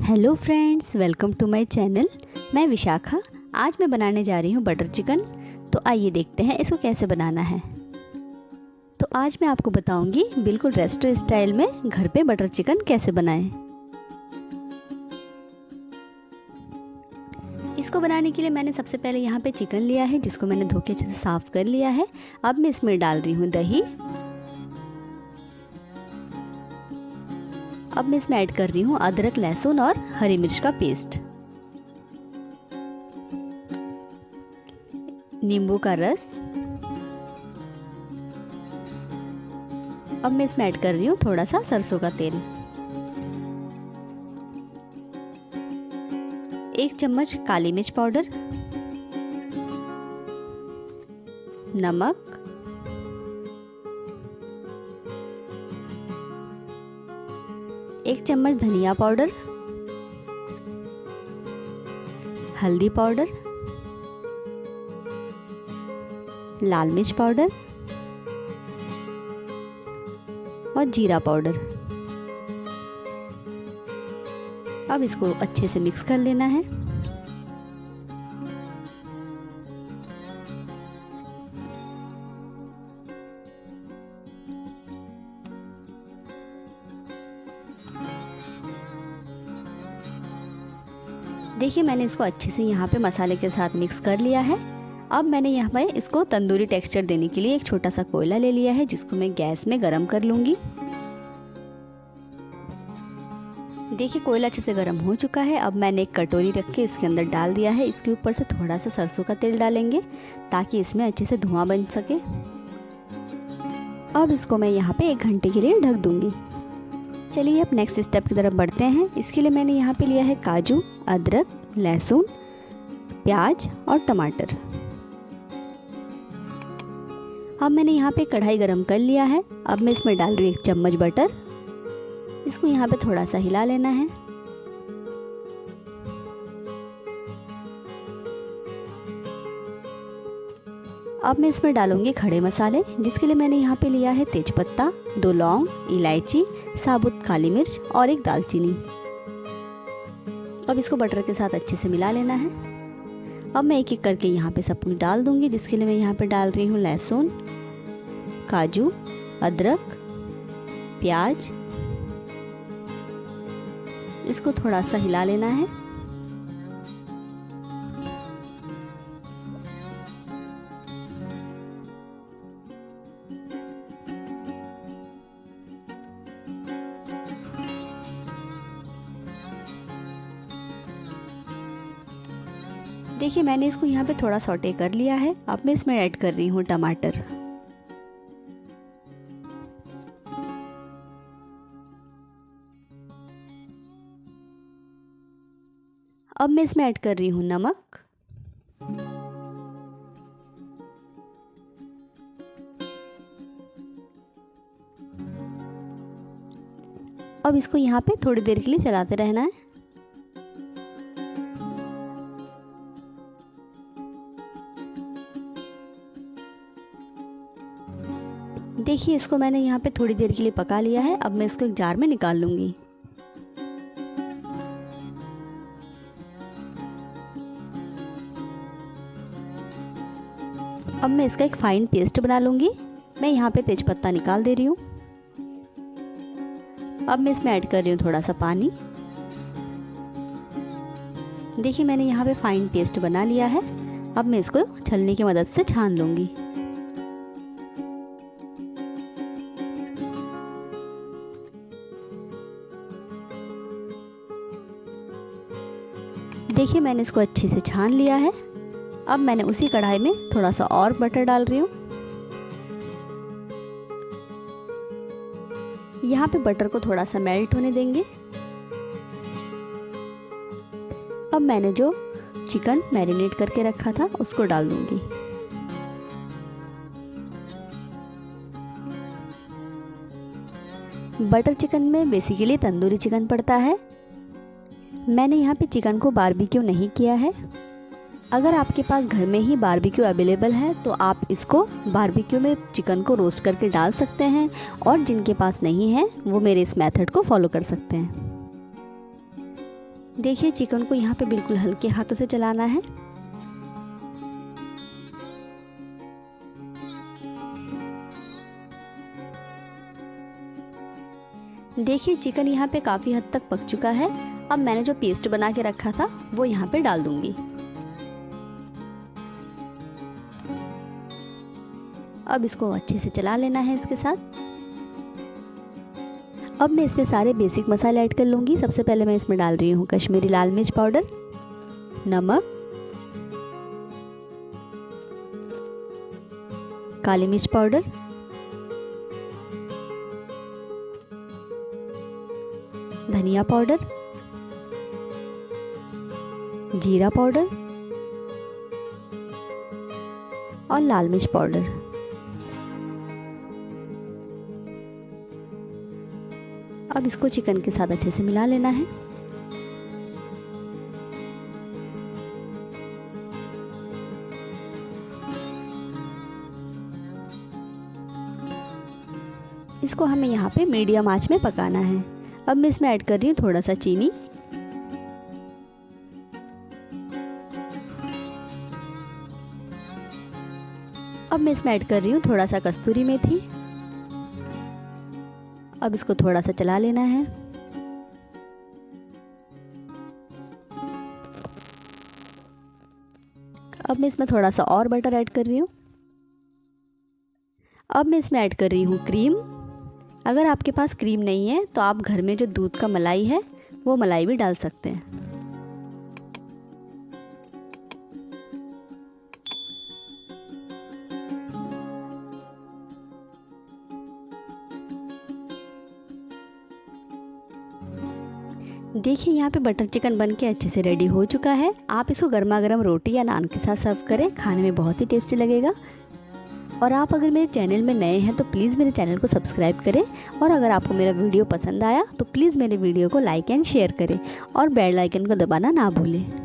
Hello friends, welcome to my channel. मैं विशाखा। आज मैं बनाने जा रही हूँ बटर चिकन। तो आइए देखते हैं इसको कैसे बनाना है। तो आज मैं आपको बताऊंगी बिल्कुल रेस्टोरेंट स्टाइल में घर पे बटर चिकन कैसे बनाएं। इसको बनाने के लिए मैंने सबसे पहले यहाँ पे चिकन लिया है, जिसको मैंने धो के अच्छे से साफ़ कर लिया है। अब मैं इसमें डाल रही हूँ दही। अब मैं इसमें ऐड कर रही हूँ अदरक, लहसुन और हरी मिर्च का पेस्ट, नींबू का रस। अब मैं इसमें ऐड कर रही हूँ थोड़ा सा सरसों का तेल, 1 चम्मच काली मिर्च पाउडर, नमक, एक चम्मच धनिया पाउडर, हल्दी पाउडर, लाल मिर्च पाउडर और जीरा पाउडर। अब इसको अच्छे से मिक्स कर लेना है। देखिए, मैंने इसको अच्छे से यहाँ पे मसाले के साथ मिक्स कर लिया है। अब मैंने यहाँ पे इसको तंदूरी टेक्सचर देने के लिए एक छोटा सा कोयला ले लिया है, जिसको मैं गैस में गरम कर लूँगी। देखिए, कोयला अच्छे से गरम हो चुका है। अब मैंने एक कटोरी रख के इसके अंदर डाल दिया है। इसके ऊपर से थोड़ा सा सरसों का तेल डालेंगे ताकि इसमें अच्छे से धुआं बन सके। अब इसको मैं यहाँ पे 1 घंटे के लिए ढक दूँगी। चलिए अब नेक्स्ट स्टेप की तरफ बढ़ते हैं। इसके लिए मैंने यहाँ पे लिया है काजू, अदरक, लहसुन, प्याज और टमाटर। अब मैंने यहाँ पे कढ़ाई गरम कर लिया है। अब मैं इसमें डाल रही हूँ 1 चम्मच बटर। इसको यहाँ पे थोड़ा सा हिला लेना है। अब मैं इसमें डालूंगी खड़े मसाले, जिसके लिए मैंने यहाँ पे लिया है तेजपत्ता, 2 लौंग, इलायची, साबुत काली मिर्च और 1 दालचीनी। अब इसको बटर के साथ अच्छे से मिला लेना है। अब मैं एक एक करके यहाँ पे सब कुछ डाल दूंगी, जिसके लिए मैं यहाँ पे डाल रही हूँ लहसुन, काजू, अदरक, प्याज। इसको थोड़ा सा हिला लेना है। देखिए, मैंने इसको यहाँ पे थोड़ा सौटे कर लिया है। अब मैं इसमें ऐड कर रही हूँ टमाटर। अब मैं इसमें ऐड कर रही हूँ नमक, अब इसको यहाँ पे थोड़ी देर के लिए चलाते रहना है। देखिए, इसको मैंने यहाँ पे थोड़ी देर के लिए पका लिया है। अब मैं इसको एक जार में निकाल लूँगी। अब मैं इसका एक फाइन पेस्ट बना लूँगी। मैं यहाँ पे तेजपत्ता निकाल दे रही हूँ। अब मैं इसमें ऐड कर रही हूँ थोड़ा सा पानी। देखिए, मैंने यहाँ पे फाइन पेस्ट बना लिया है। अब मैं इसको छलनी की मदद से छान लूँगी। देखिए, मैंने इसको अच्छे से छान लिया है। अब मैंने उसी कढ़ाई में थोड़ा सा और बटर डाल रही हूँ। यहाँ पे बटर को थोड़ा सा मेल्ट होने देंगे। अब मैंने जो चिकन मैरिनेट करके रखा था उसको डाल दूंगी। बटर चिकन में बेसिकली तंदूरी चिकन पड़ता है। मैंने यहाँ पे चिकन को बारबेक्यू नहीं किया है। अगर आपके पास घर में ही बारबेक्यू अवेलेबल है तो आप इसको बारबेक्यू में चिकन को रोस्ट करके डाल सकते हैं, और जिनके पास नहीं है वो मेरे इस मेथड को फॉलो कर सकते हैं। देखिए चिकन को यहाँ पे बिल्कुल हल्के हाथों से चलाना है। देखिए चिकन यहाँ पे काफ़ी हद तक पक चुका है। अब मैंने जो पेस्ट बना के रखा था वो यहाँ पे डाल दूंगी। अब इसको अच्छे से चला लेना है इसके साथ। अब मैं इसमें सारे बेसिक मसाले ऐड कर लूँगी। सबसे पहले मैं इसमें डाल रही हूँ कश्मीरी लाल मिर्च पाउडर, नमक, काली मिर्च पाउडर, धनिया पाउडर, जीरा पाउडर और लाल मिर्च पाउडर। अब इसको चिकन के साथ अच्छे से मिला लेना है। इसको हमें यहाँ पे मीडियम आंच में पकाना है। अब मैं इसमें ऐड कर रही हूँ थोड़ा सा चीनी, अब मैं इसमें ऐड कर रही हूँ थोड़ा सा कस्तूरी मेथी। अब इसको थोड़ा सा चला लेना है। अब मैं इसमें थोड़ा सा और बटर ऐड कर रही हूँ। अब मैं इसमें ऐड कर रही हूँ क्रीम। अगर आपके पास क्रीम नहीं है तो आप घर में जो दूध का मलाई है वो मलाई भी डाल सकते हैं। देखिए यहाँ पे बटर चिकन बन के अच्छे से रेडी हो चुका है। आप इसको गर्मा गर्म रोटी या नान के साथ सर्व करें, खाने में बहुत ही टेस्टी लगेगा। और आप अगर मेरे चैनल में नए हैं तो प्लीज़ मेरे चैनल को सब्सक्राइब करें। और अगर आपको मेरा वीडियो पसंद आया तो प्लीज़ मेरे वीडियो को लाइक एंड शेयर करें और बेल आइकन को दबाना ना भूलें।